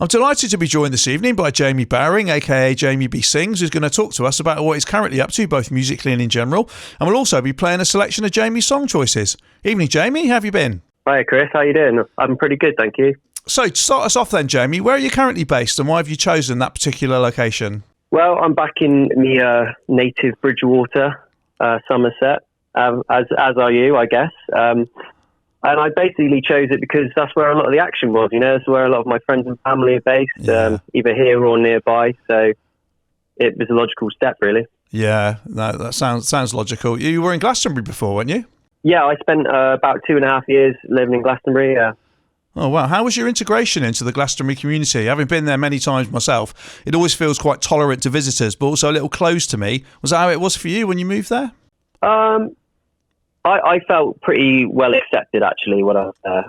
I'm delighted to be joined this evening by Jamie Bowring, aka Jamie B Sings, who's going to talk to us about what he's currently up to, both musically and in general. And we'll also be playing a selection of Jamie's song choices. Evening, Jamie. How have you been? Hi, Chris. How you doing? I'm pretty good, thank you. So, to start us off then, Jamie, where are you currently based and why have you chosen that particular location? Well, I'm back in the native Bridgewater, Somerset, as are you, I guess. And I basically chose it because that's where a lot of the action was, That's where a lot of my friends and family are based, either here or nearby. So it was a logical step, really. Yeah, no, that sounds logical. You were in Glastonbury before, weren't you? Yeah, I spent about 2.5 years living in Glastonbury, Oh, wow. How was your integration into the Glastonbury community? Having been there many times myself, it always feels quite tolerant to visitors, but also a little closed to me. Was that how it was for you when you moved there? I felt pretty well accepted, actually, when I was there.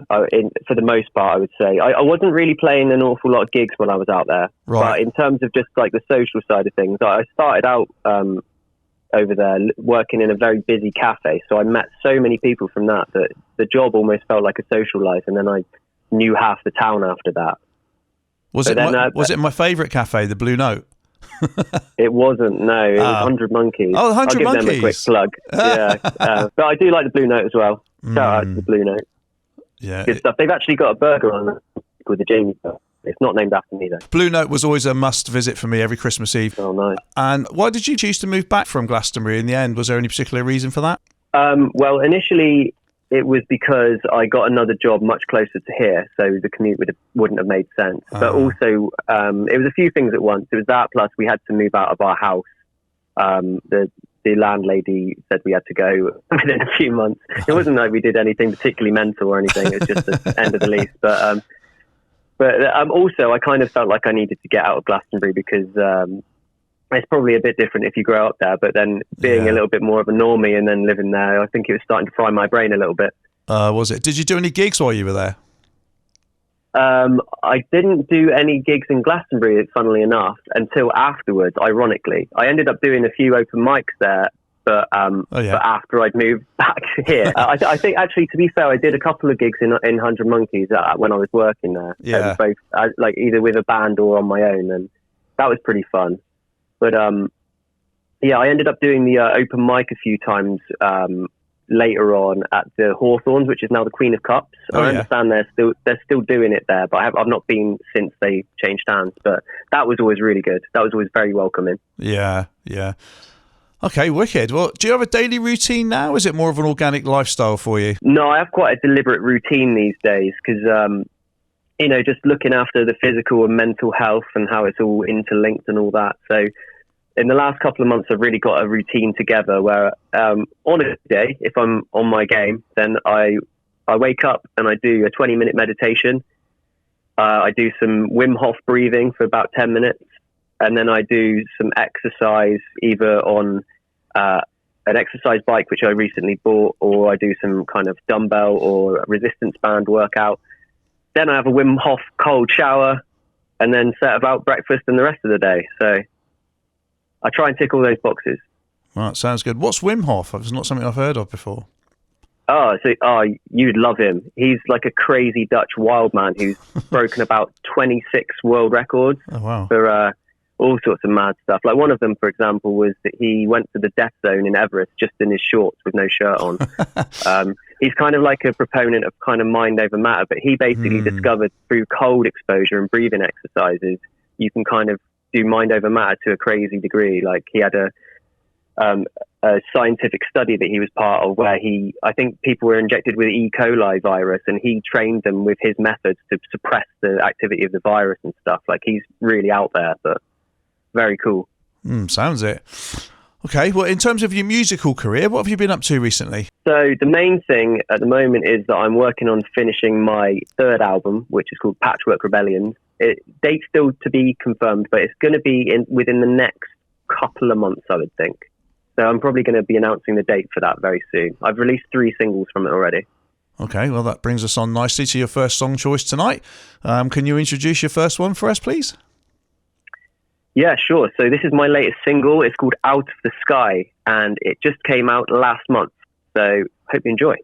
For the most part, I would say. I wasn't really playing an awful lot of gigs when I was out there. Right. But in terms of just like the social side of things, I started out over there working in a very busy cafe. So I met so many people from that the job almost felt like a social life. And then I knew half the town after that. Was it my favourite cafe, the Blue Note? It wasn't, no. It was 100 Monkeys. Oh, 100 I'll Monkeys. give them a quick plug. Yeah. But I do like the Blue Note as well. Shout out to the Blue Note. Yeah. Good stuff. They've actually got a burger on with the Jamie stuff. It's not named after me, though. Blue Note was always a must visit for me every Christmas Eve. Oh, nice. And why did you choose to move back from Glastonbury in the end? Was there any particular reason for that? Well, initially it was because I got another job much closer to here, so the commute wouldn't have made sense. But also, it was a few things at once. It was that, plus we had to move out of our house. The landlady said we had to go within a few months. It wasn't like we did anything particularly mental or anything. It was just the end of the lease. But also, I kind of felt like I needed to get out of Glastonbury because it's probably a bit different if you grow up there. But then being a little bit more of a normie and then living there, I think it was starting to fry my brain a little bit. Was it? Did you do any gigs while you were there? I didn't do any gigs in Glastonbury, funnily enough, until afterwards, ironically. I ended up doing a few open mics there, but after I'd moved back here. I think, actually, to be fair, I did a couple of gigs in 100 Monkeys when I was working there. Yeah. Both, like either with a band or on my own, and that was pretty fun. But I ended up doing the open mic a few times later on at the Hawthorns, which is now the Queen of Cups. I understand they're still doing it there, but I've not been since they changed hands. But that was always really good. That was always very welcoming. Yeah. Okay, wicked. Well, do you have a daily routine now? Is it more of an organic lifestyle for you? No, I have quite a deliberate routine these days because, just looking after the physical and mental health and how it's all interlinked and all that. So in the last couple of months, I've really got a routine together where on a day, if I'm on my game, then I wake up and I do a 20-minute meditation. I do some Wim Hof breathing for about 10 minutes. And then I do some exercise either on an exercise bike, which I recently bought, or I do some kind of dumbbell or resistance band workout. Then I have a Wim Hof cold shower and then set about breakfast and the rest of the day. So I try and tick all those boxes. Right, sounds good. What's Wim Hof? It's not something I've heard of before. You'd love him. He's like a crazy Dutch wild man who's broken about 26 world records for all sorts of mad stuff. Like one of them, for example, was that he went to the death zone in Everest just in his shorts with no shirt on. He's kind of like a proponent of kind of mind over matter, but he basically discovered through cold exposure and breathing exercises, you can kind of do mind over matter to a crazy degree. Like he had a scientific study that he was part of where I think people were injected with E. coli virus and he trained them with his methods to suppress the activity of the virus and stuff. Like he's really out there, but very cool. Sounds it. Okay, well, in terms of your musical career, what have you been up to recently? So the main thing at the moment is that I'm working on finishing my third album, which is called Patchwork Rebellion. Date's still to be confirmed, but it's going to be within the next couple of months, I would think. So I'm probably going to be announcing the date for that very soon. I've released 3 singles from it already. Okay, well, that brings us on nicely to your first song choice tonight. Can you introduce your first one for us, please? Yeah, sure. So this is my latest single. It's called Out of the Sky, and it just came out last month. So hope you enjoy.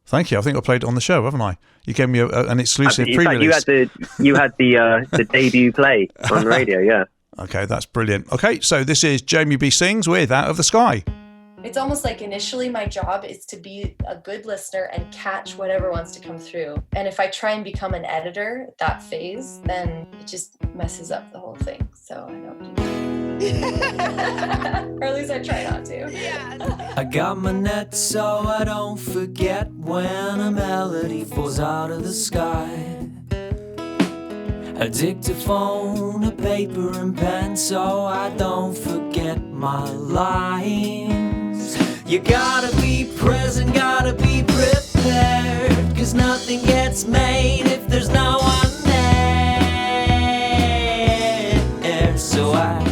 Thank you. I think I played it on the show, haven't I? You gave me an exclusive pre-release. You had the debut play on radio, yeah. Okay, that's brilliant. Okay, so this is Jamie B. Sings with Out of the Sky. It's almost like initially my job is to be a good listener and catch whatever wants to come through. And if I try and become an editor, that phase, then it just messes up the whole thing. So I don't do that. Or at least I try not to. Yeah. I got my net so I don't forget when a melody falls out of the sky. A dictaphone, a paper and pen so I don't forget my lines. You gotta be present, gotta be prepared, 'cause nothing gets made if there's no one there. So I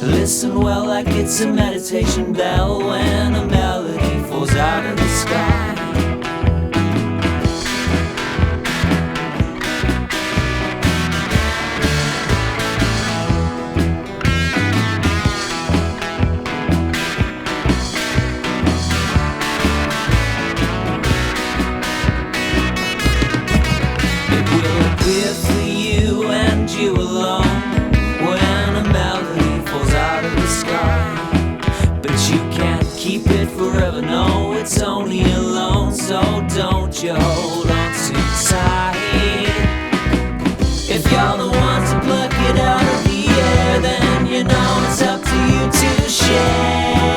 listen well like it's a meditation bell when a melody falls out of the sky. You alone when a melody falls out of the sky, but you can't keep it forever, no, it's only alone, so don't you hold on too tight. If you're the one to pluck it out of the air, then you know it's up to you to share.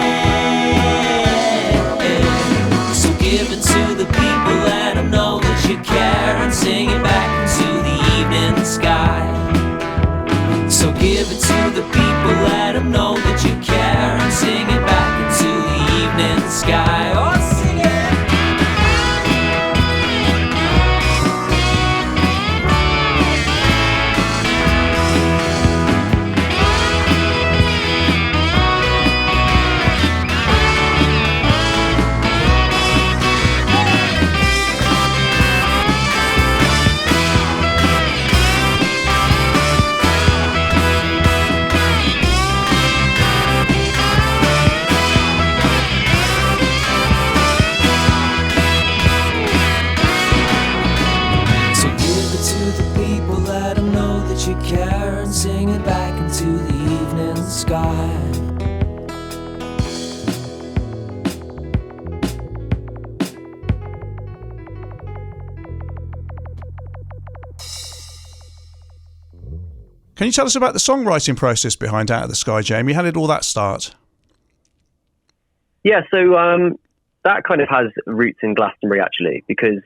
So give it to the people, let them know that you care, and sing it back into the evening sky. So give it to the people, let them know that you care, and sing it back into the evening sky. Oh, sing it! You care and sing it back into the evening sky. Can you tell us about the songwriting process behind Out of the Sky, Jamie? How did all that start? Yeah, so that kind of has roots in Glastonbury, actually, because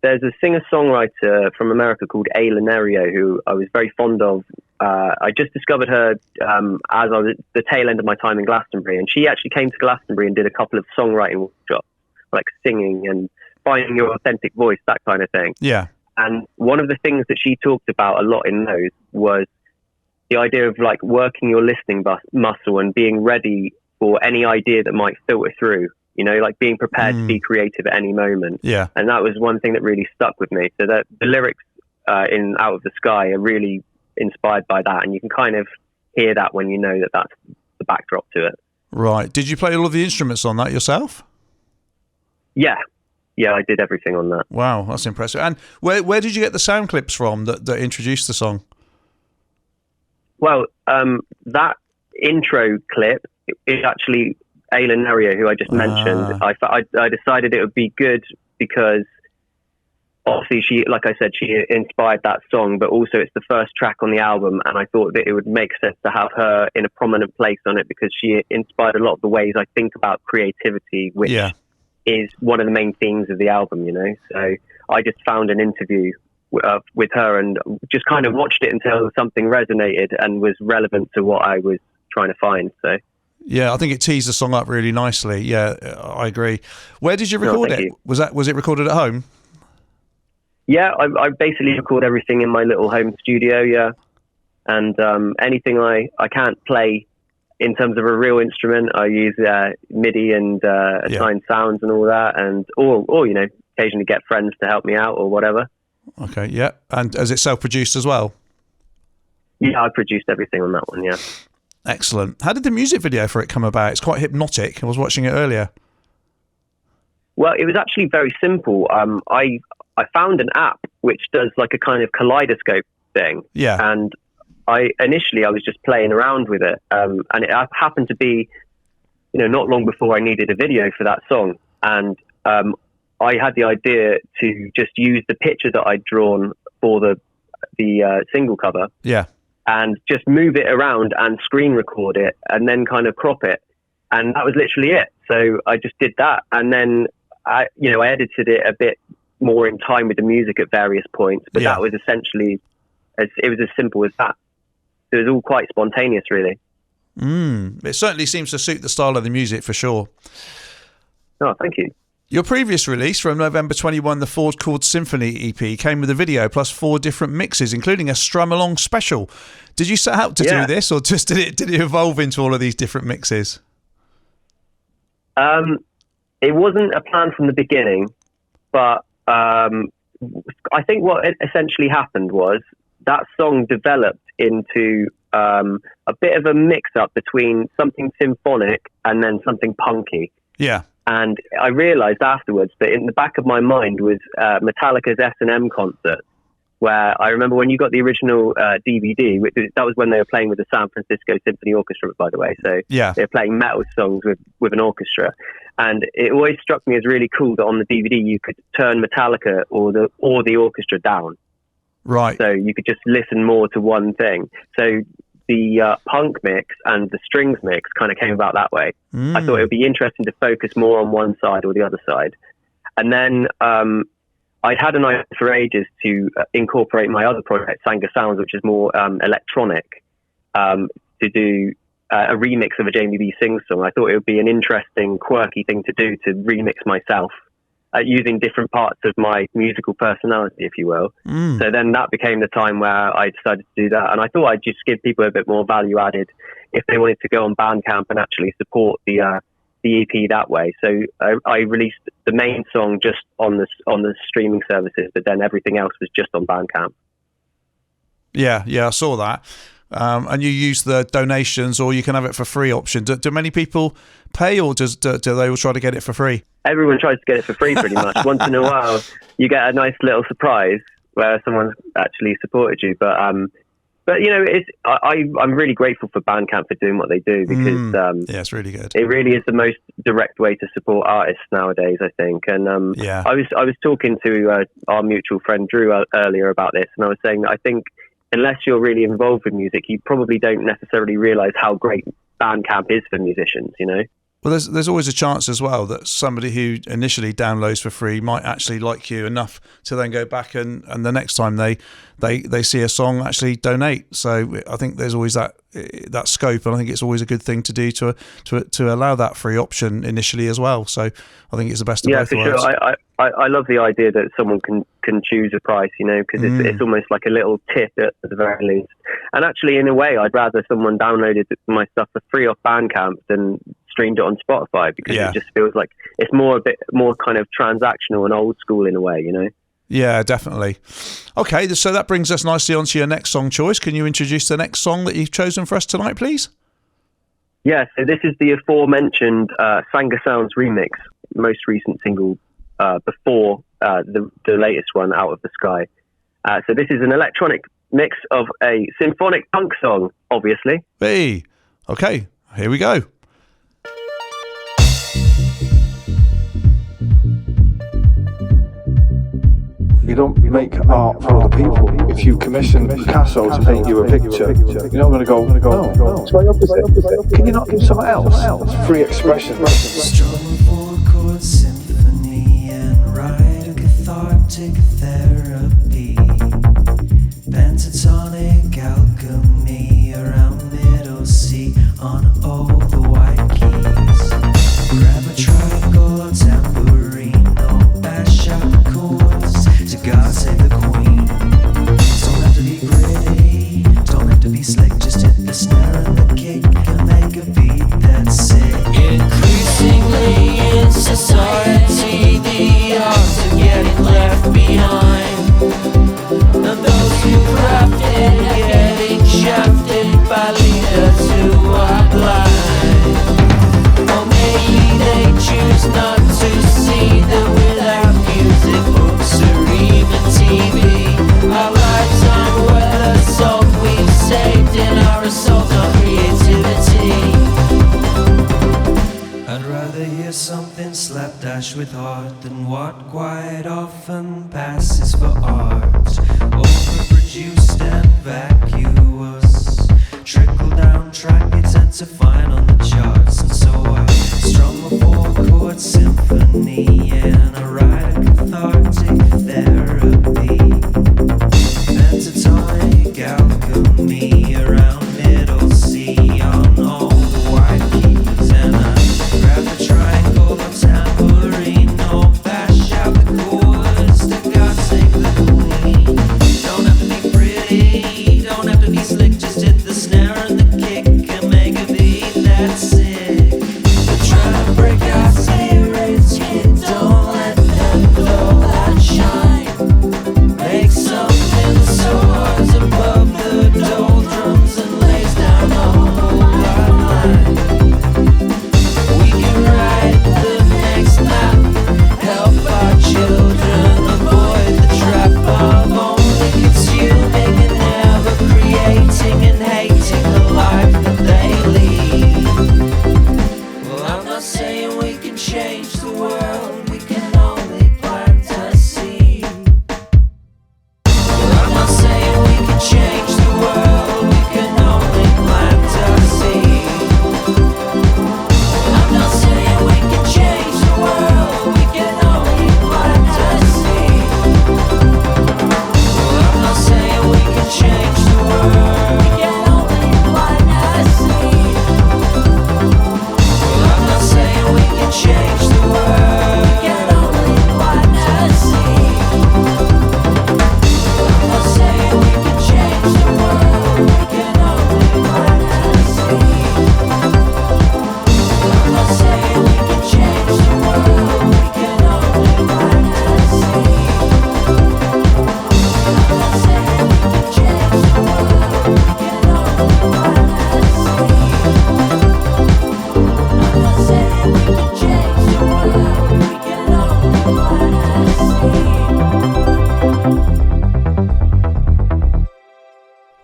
there's a singer-songwriter from America called A. Lenario, who I was very fond of. I just discovered her as I was at the tail end of my time in Glastonbury, and she actually came to Glastonbury and did a couple of songwriting workshops, like singing and finding your authentic voice, that kind of thing. Yeah. And one of the things that she talked about a lot in those was the idea of like working your listening muscle and being ready for any idea that might filter through. You know, like being prepared to be creative at any moment. Yeah. And that was one thing that really stuck with me. So that the lyrics in Out of the Sky are really inspired by that. And you can kind of hear that when you know that that's the backdrop to it. Right. Did you play all of the instruments on that yourself? Yeah. Yeah, I did everything on that. Wow, that's impressive. And where did you get the sound clips from that introduced the song? Well, that intro clip is actually Aylan Nario, who I just mentioned. I decided it would be good because obviously she, like I said, she inspired that song, but also it's the first track on the album, and I thought that it would make sense to have her in a prominent place on it because she inspired a lot of the ways I think about creativity, which is one of the main themes of the album, you know. So I just found an interview with her and just kind of watched it until something resonated and was relevant to what I was trying to find. So yeah, I think it teased the song up really nicely. Yeah, I agree. Where did you record it? Was it recorded at home? Yeah, I basically record everything in my little home studio, yeah. And anything I can't play in terms of a real instrument, I use MIDI and assigned sounds and all that, and or you know, occasionally get friends to help me out or whatever. Okay, yeah. And is it self-produced as well? Yeah, I produced everything on that one, yeah. Excellent. How did the music video for it come about? It's quite hypnotic. I was watching it earlier. Well, it was actually very simple. I found an app which does like a kind of kaleidoscope thing. Yeah. And I was just playing around with it. And it happened to be, not long before I needed a video for that song. And I had the idea to just use the picture that I'd drawn for the single cover. Yeah. And just move it around and screen record it and then kind of crop it. And that was literally it. So I just did that. And then I edited it a bit more in time with the music at various points. But that was essentially, it was as simple as that. It was all quite spontaneous, really. It certainly seems to suit the style of the music for sure. Oh, thank you. Your previous release from November 21, the Ford Chord Symphony EP, came with a video plus 4 different mixes, including a Strum Along special. Did you set out to do this, or just did it evolve into all of these different mixes? It wasn't a plan from the beginning, but I think what essentially happened was that song developed into a bit of a mix-up between something symphonic and then something punky. Yeah. And I realized afterwards that in the back of my mind was Metallica's S&M concert, where I remember when you got the original DVD, that was when they were playing with the San Francisco Symphony Orchestra, by the way. So they were playing metal songs with an orchestra. And it always struck me as really cool that on the DVD you could turn Metallica or the orchestra down. Right. So you could just listen more to one thing. So the punk mix and the strings mix kind of came about that way. I thought it would be interesting to focus more on one side or the other side. And then I'd had an idea for ages to incorporate my other project, Sanga Sounds, which is more electronic, to do a remix of a Jamie B. Sings song. I thought it would be an interesting, quirky thing to do, to remix myself using different parts of my musical personality, if you will. So then that became the time where I decided to do that. And I thought I'd just give people a bit more value added if they wanted to go on Bandcamp and actually support the EP that way. So I released the main song just on the streaming services, but then everything else was just on Bandcamp. Yeah, I saw that. And you use the donations, or you can have it for free option. Do many people pay, or do they all try to get it for free? Everyone tries to get it for free pretty much. Once in a while, you get a nice little surprise where someone's actually supported you. But I'm really grateful for Bandcamp for doing what they do, because it's really good. It really is the most direct way to support artists nowadays, I think. And I was talking to our mutual friend Drew earlier about this, and I was saying that I think unless you're really involved with music, you probably don't necessarily realize how great Bandcamp is for musicians, Well, there's always a chance as well that somebody who initially downloads for free might actually like you enough to then go back and the next time they see a song actually donate. So I think there's always that scope, and I think it's always a good thing to do to allow that free option initially as well. So I think it's the best of both worlds. Yeah, for sure. I love the idea that someone can choose a price, because it's almost like a little tip at the very least. And actually, in a way, I'd rather someone downloaded my stuff for free off Bandcamp than streamed it on Spotify, because it just feels like it's a bit more kind of transactional and old school in a way, Yeah, definitely. Okay, so that brings us nicely onto your next song choice. Can you introduce the next song that you've chosen for us tonight, please? Yeah, so this is the aforementioned Sanga Sounds remix, most recent single before the latest one, Out of the Sky. So this is an electronic mix of a symphonic punk song, obviously. Hey, okay, here we go. You don't make art for other people. If you commission Picasso to paint you a picture, you're not going to go, no, it's my opposite. Can you not give someone else? It's free expression. Strum a four-chord symphony and write a cathartic therapy. Pentatonic alchemy around middle C on all the white keys. Grab a triangle or tambourine or bash out the chords to God save the queen. Don't have to be pretty, don't have to be slick, just hit the snare and the kick and make a beat that's sick. Increasingly in society, the odds are getting left behind, and those who craft it what quite often passes for art, overproduced and vacuous, trickle down track you tend to find on the charts. And so I strum a 4-chord symphony and I write a cathartic therapy, pentatonic alchemy around middle C on all the white keys, and I grab the triangle or tambourine or bash out the chords that God save the queen. Don't have to be pretty, don't have to be slick, just hit the snare and the kick and make a beat that's sick. But try to break out, say rich kid, don't let them blow that shine. Make something that soars above the doldrums and lays down a whole lot line. We can write the next map, help our children avoid the trap of only consuming and never creating and hating the life that they lead. Well, I'm not saying we can change the world, we can only plant a seed. Well, I'm not saying we can change the world, we can only plant a seed. I'm not saying we can change the world, we can only plant a seed. Well, I'm not saying we can change the world, we can only plant a seed. Well, I'm not saying we can change the world, we can only plant a seed. I'm not saying we can change the world, we can only plant a seed. I'm not saying we can change the world, we can only plant a seed. I'm not saying we can change the world, we can only plant a seed. I'm not saying we can change the world, we can only plant a seed.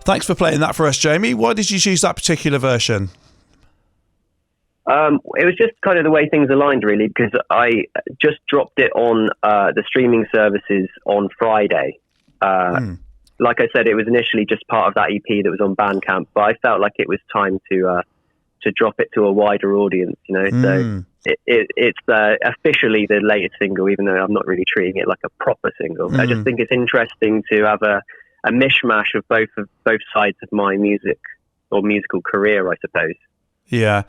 Thanks for playing that for us, Jamie. Why did you choose that particular version? It was just kind of the way things aligned, really, because I just dropped it on the streaming services on Friday. Like I said, it was initially just part of that EP that was on Bandcamp, but I felt like it was time to drop it to a wider audience, you know. So it's officially the latest single, even though I'm not really treating it like a proper single. I just think it's interesting to have a mishmash of both sides of my music or musical career, I suppose. Yeah,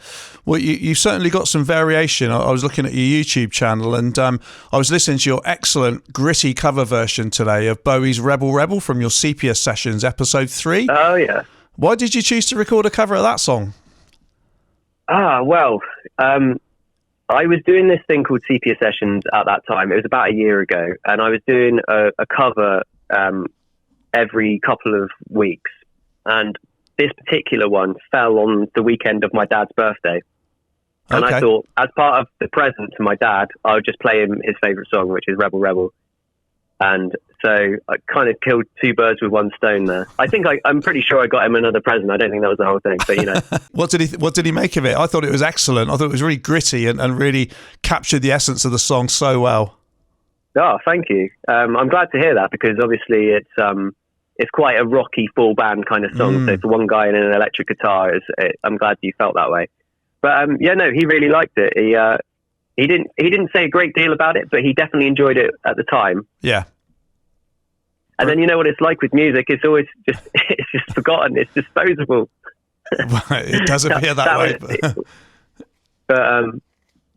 well, you certainly got some variation. I was looking at your YouTube channel and I was listening to your excellent gritty cover version today of Bowie's Rebel Rebel from your Sepia Sessions episode 3. Oh, yeah. Why did you choose to record a cover of that song? Well, I was doing this thing called Sepia Sessions at that time. It was about a year ago, and I was doing a cover every couple of weeks. And this particular one fell on the weekend of my dad's birthday. And I thought, as part of the present to my dad, I would just play him his favourite song, which is Rebel Rebel. And so I kind of killed two birds with one stone there. I think I'm pretty sure I got him another present. I don't think that was the whole thing, but you know. What did he make of it? I thought it was excellent. I thought it was really gritty and really captured the essence of the song so well. Oh, thank you. I'm glad to hear that, because obviously it's quite a rocky full band kind of song. So it's one guy and an electric guitar. I'm glad you felt that way. But he really liked it. He didn't say a great deal about it, but he definitely enjoyed it at the time. Yeah. And then you know what it's like with music. It's always just forgotten. It's disposable. It does appear that way. But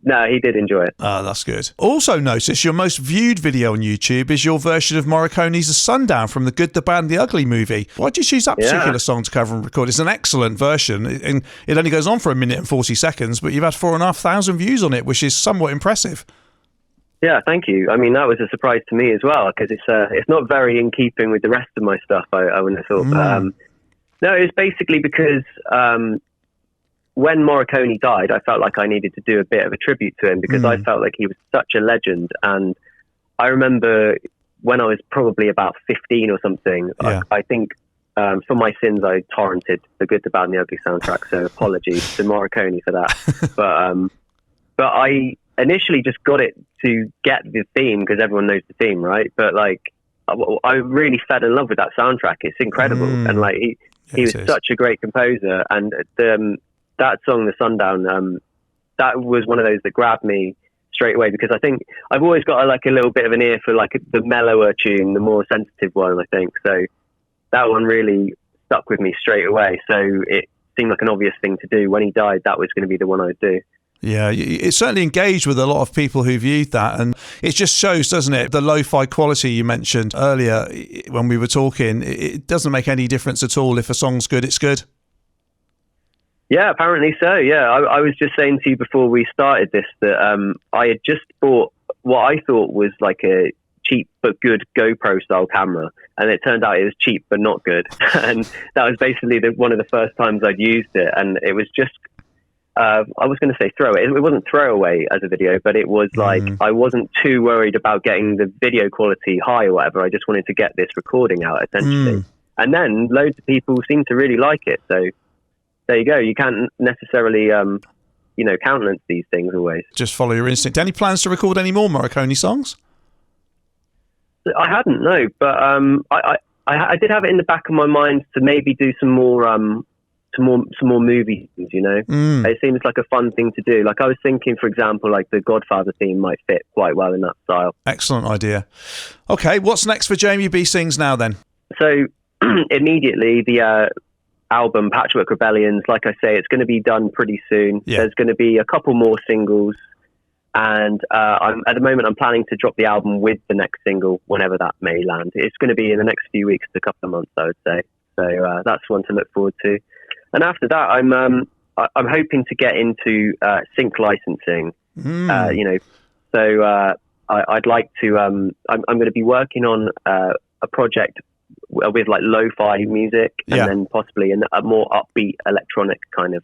no, he did enjoy it. Oh, that's good. Also notice your most viewed video on YouTube is your version of Morricone's The Sundown from The Good, the Bad and the Ugly movie. Why did you choose that particular song to cover and record? It's an excellent version, and it only goes on for 1 minute and 40 seconds, but you've had 4,500 views on it, which is somewhat impressive. Yeah, thank you. I mean, that was a surprise to me as well, because it's not very in keeping with the rest of my stuff, I wouldn't have thought. No, it was basically because when Morricone died, I felt like I needed to do a bit of a tribute to him, because I felt like he was such a legend. And I remember when I was probably about 15 or something, I think for my sins, I torrented The Good, the Bad and the Ugly soundtrack. So apologies to Morricone for that. But initially just got it to get the theme because everyone knows the theme, right? But like, I really fell in love with that soundtrack. It's incredible, and like he was such a great composer. And that song, The Sundown, that was one of those that grabbed me straight away, because I think I've always got a little bit of an ear for like the mellower tune, the more sensitive one, I think. So that one really stuck with me straight away. So it seemed like an obvious thing to do. When he died, that was going to be the one I'd do. Yeah, it certainly engaged with a lot of people who viewed that, and it just shows, doesn't it, the lo-fi quality you mentioned earlier when we were talking. It doesn't make any difference at all. If a song's good, it's good. Yeah, apparently so. Yeah, I was just saying to you before we started this that I had just bought what I thought was like a cheap but good GoPro style camera, and it turned out it was cheap but not good. And that was basically one of the first times I'd used it, and it was just I was going to say throwaway. It wasn't throwaway as a video, but it was like I wasn't too worried about getting the video quality high or whatever. I just wanted to get this recording out essentially, and then loads of people seemed to really like it. So there you go. You can't necessarily, countenance these things always. Just follow your instinct. Any plans to record any more Morricone songs? I hadn't, no. But I did have it in the back of my mind to maybe do some more movie things. It seems like a fun thing to do. Like I was thinking, for example, like the Godfather theme might fit quite well in that style. Excellent idea. Okay, what's next for Jamie B Sings now then? So immediately the album Patchwork Rebellions, like I say, it's going to be done pretty soon. There's going to be a couple more singles, and at the moment I'm planning to drop the album with the next single whenever that may land. It's going to be in the next few weeks to a couple of months, I would say. So that's one to look forward to. And after that, I'm hoping to get into sync licensing. So I'd like to. I'm going to be working on a project with like lo-fi music, and then possibly a more upbeat electronic kind of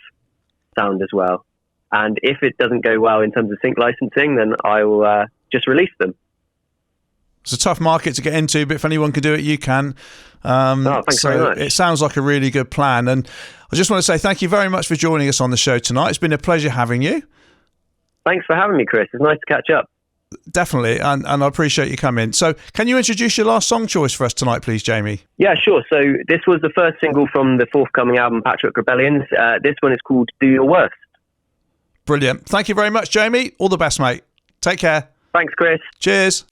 sound as well. And if it doesn't go well in terms of sync licensing, then I will just release them. It's a tough market to get into, but if anyone can do it, you can. Thanks very much. It sounds like a really good plan. And I just want to say thank you very much for joining us on the show tonight. It's been a pleasure having you. Thanks for having me, Chris. It's nice to catch up. Definitely, and I appreciate you coming. So can you introduce your last song choice for us tonight, please, Jamie? Yeah, sure. So this was the first single from the forthcoming album, Patchwork Rebellions. This one is called Do Your Worst. Brilliant. Thank you very much, Jamie. All the best, mate. Take care. Thanks, Chris. Cheers.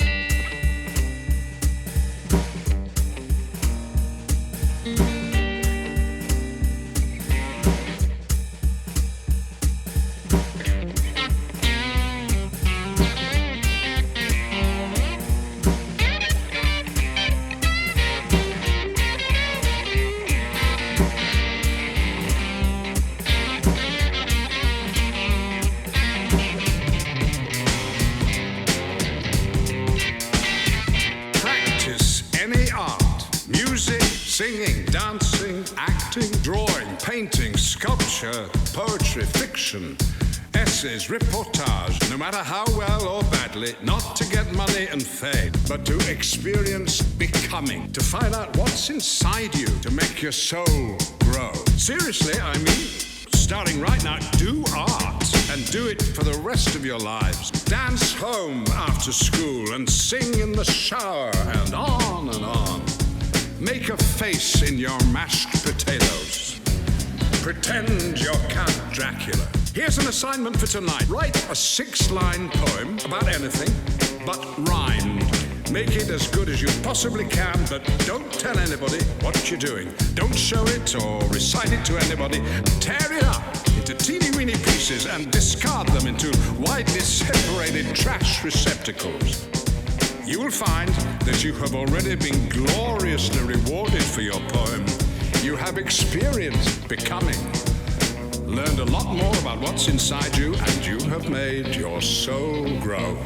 Singing, dancing, acting, drawing, painting, sculpture, poetry, fiction, essays, reportage, no matter how well or badly, not to get money and fame, but to experience becoming, to find out what's inside you, to make your soul grow. Seriously, I mean, starting right now, do art and do it for the rest of your lives. Dance home after school and sing in the shower and on and on. Make a face in your mashed potatoes. Pretend you're Count Dracula. Here's an assignment for tonight. Write a 6-line poem about anything, but rhymed. Make it as good as you possibly can, but don't tell anybody what you're doing. Don't show it or recite it to anybody. Tear it up into teeny-weeny pieces and discard them into widely separated trash receptacles. You will find that you have already been gloriously rewarded for your poem. You have experienced becoming, learned a lot more about what's inside you, and you have made your soul grow.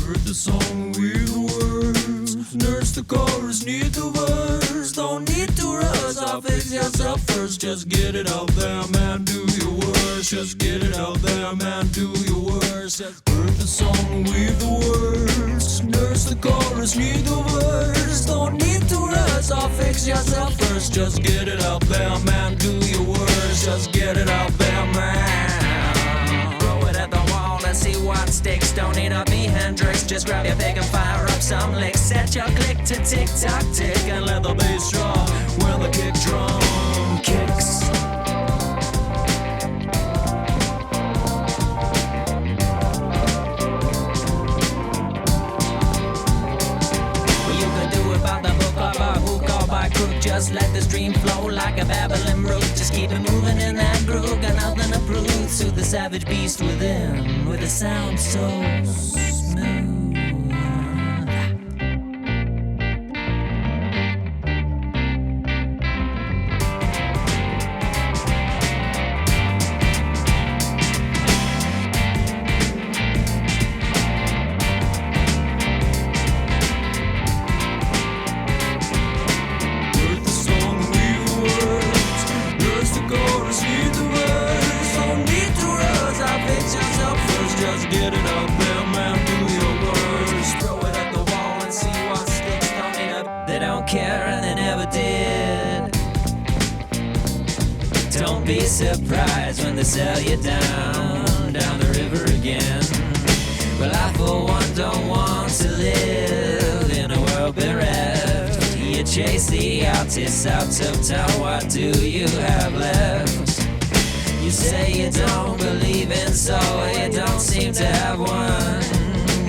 Heard the song with the words, nurse the chorus, need the verse. Don't need to rush, I'll fix yourself first. Just get it out there, man, do your worst. Just get it out there, man, do your worst. Heard the song with the words, nurse the chorus, need the verse. Don't need to rush, I'll fix yourself first. Just get it out there, man, do your worst. Just get it out there, man. Throw it at the wall and see what sticks. some licks. Set your click to tick tock tick and let the bass drop when the kick drum kicks. Just let the stream flow like a babbling brook. Just keep it moving in that groove. Got nothing to prove to the savage beast within, with a sound so smooth. Surprised when they sell you down the river again. Well, I for one don't want to live in a world bereft. You chase the artists out of town, what do you have left? You say you don't believe in soul, you don't seem to have one.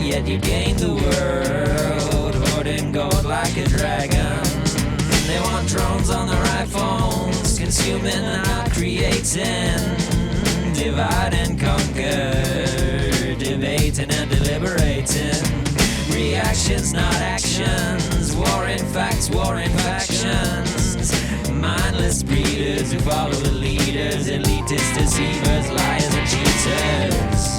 Yet you gained the world, hoarding gold like a dragon. They want drones on their iPhones, consuming, not creating. Divide and conquer, debating and deliberating. Reactions, not actions. War in facts, war in factions. Mindless breeders who follow the leaders. Elitist deceivers, liars and cheaters.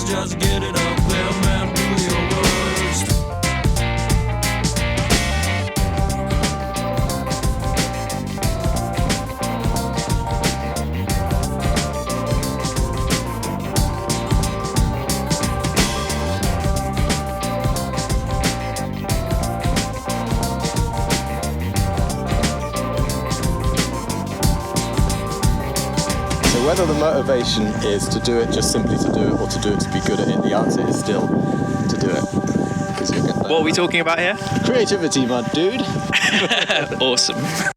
Just get it up there, man, do your worst. Whether the motivation is to do it just simply to do it or to do it to be good at it, the answer is still to do it. What are we talking about here? Creativity, my dude. Awesome.